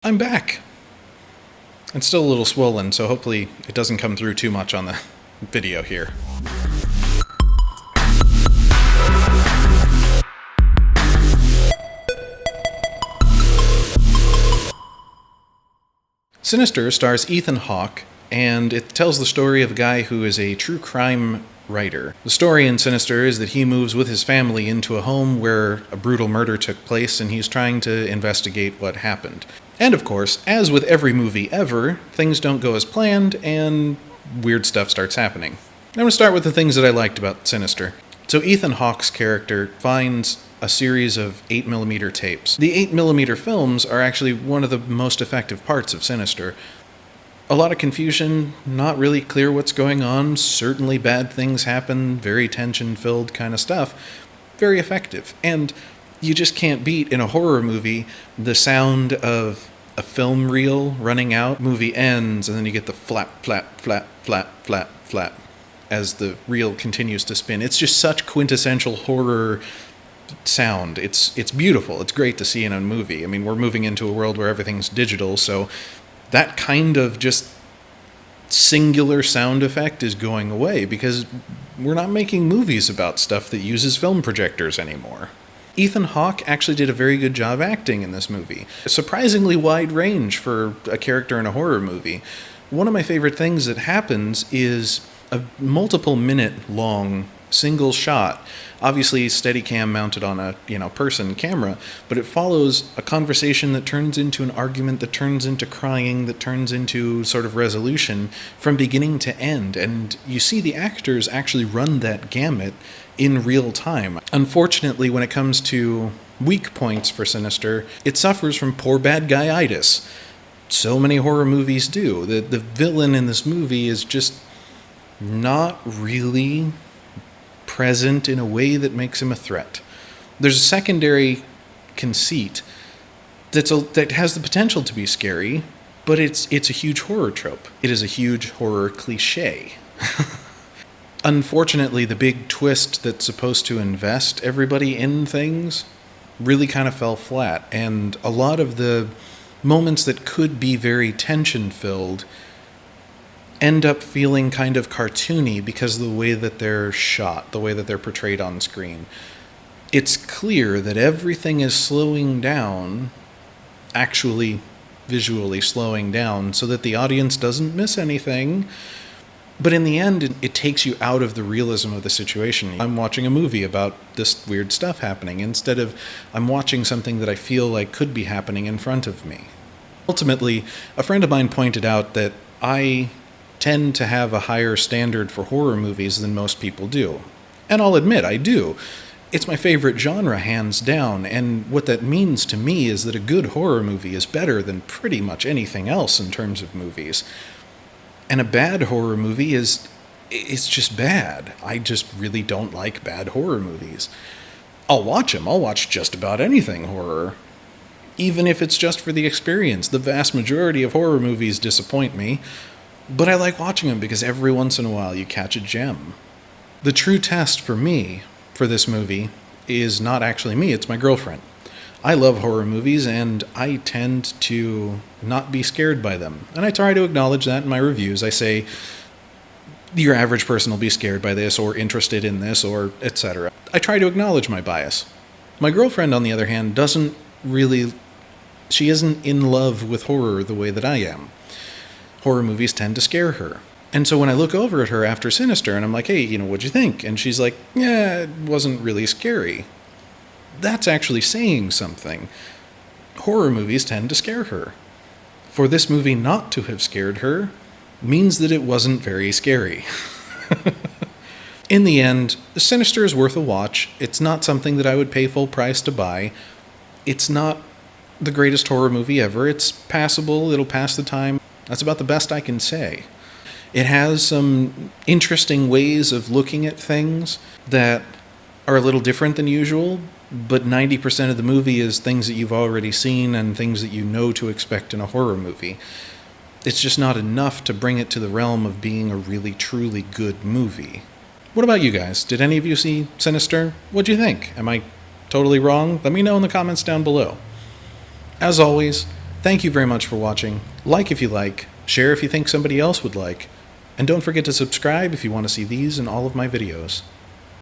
I'm back. It's still a little swollen, so hopefully it doesn't come through too much on the video here. Sinister stars Ethan Hawke, and it tells the story of a guy who is a true crime writer. The story in Sinister is that he moves with his family into a home where a brutal murder took place, and he's trying to investigate what happened. And of course, as with every movie ever, things don't go as planned, and weird stuff starts happening. I'm going to start with the things that I liked about Sinister. So Ethan Hawke's character finds a series of 8mm tapes. The 8mm films are actually one of the most effective parts of Sinister. A lot of confusion, not really clear what's going on, certainly bad things happen, very tension-filled kind of stuff. Very effective. And you just can't beat, in a horror movie, the sound of a film reel running out, movie ends, and then you get the flap, flap, flap, flap, flap, flap, as the reel continues to spin. It's just such quintessential horror sound. It's beautiful. It's great to see in a movie. I mean, we're moving into a world where everything's digital, so that kind of just singular sound effect is going away because we're not making movies about stuff that uses film projectors anymore. Ethan Hawke actually did a very good job acting in this movie. A surprisingly wide range for a character in a horror movie. One of my favorite things that happens is a multiple minute long single shot, obviously Steadicam mounted on a person camera, but it follows a conversation that turns into an argument, that turns into crying, that turns into sort of resolution from beginning to end, and you see the actors actually run that gamut in real time. Unfortunately, when it comes to weak points for Sinister, it suffers from poor bad guy-itis. So many horror movies do. The villain in this movie is just not really present in a way that makes him a threat. There's a secondary conceit that has the potential to be scary, but it's a huge horror trope. It is a huge horror cliche. Unfortunately, the big twist that's supposed to invest everybody in things really kind of fell flat, and a lot of the moments that could be very tension-filled end up feeling kind of cartoony because of the way that they're shot, the way that they're portrayed on screen. It's clear that everything is slowing down, actually visually slowing down, so that the audience doesn't miss anything. But in the end, it takes you out of the realism of the situation. I'm watching a movie about this weird stuff happening, instead of I'm watching something that I feel like could be happening in front of me. Ultimately, a friend of mine pointed out that I tend to have a higher standard for horror movies than most people do. And I'll admit, I do. It's my favorite genre, hands down, and what that means to me is that a good horror movie is better than pretty much anything else in terms of movies. And a bad horror movie it's just bad. I just really don't like bad horror movies. I'll watch them. I'll watch just about anything horror, even if it's just for the experience. The vast majority of horror movies disappoint me, but I like watching them because every once in a while you catch a gem. The true test for me, for this movie, is not actually me, it's my girlfriend. I love horror movies, and I tend to not be scared by them. And I try to acknowledge that in my reviews. I say, your average person will be scared by this, or interested in this, or etc. I try to acknowledge my bias. My girlfriend, on the other hand, she isn't in love with horror the way that I am. Horror movies tend to scare her. And so when I look over at her after Sinister, and I'm like, hey, what'd you think? And she's like, yeah, it wasn't really scary. That's actually saying something. Horror movies tend to scare her. For this movie not to have scared her means that it wasn't very scary. In the end, Sinister is worth a watch. It's not something that I would pay full price to buy. It's not the greatest horror movie ever. It's passable. It'll pass the time. That's about the best I can say. It has some interesting ways of looking at things that are a little different than usual, but 90% of the movie is things that you've already seen and things that you know to expect in a horror movie. It's just not enough to bring it to the realm of being a really, truly good movie. What about you guys? Did any of you see Sinister? What'd you think? Am I totally wrong? Let me know in the comments down below. As always, Thank you very much for watching. Like if you like, share if you think somebody else would like, and don't forget to subscribe if you want to see these and all of my videos.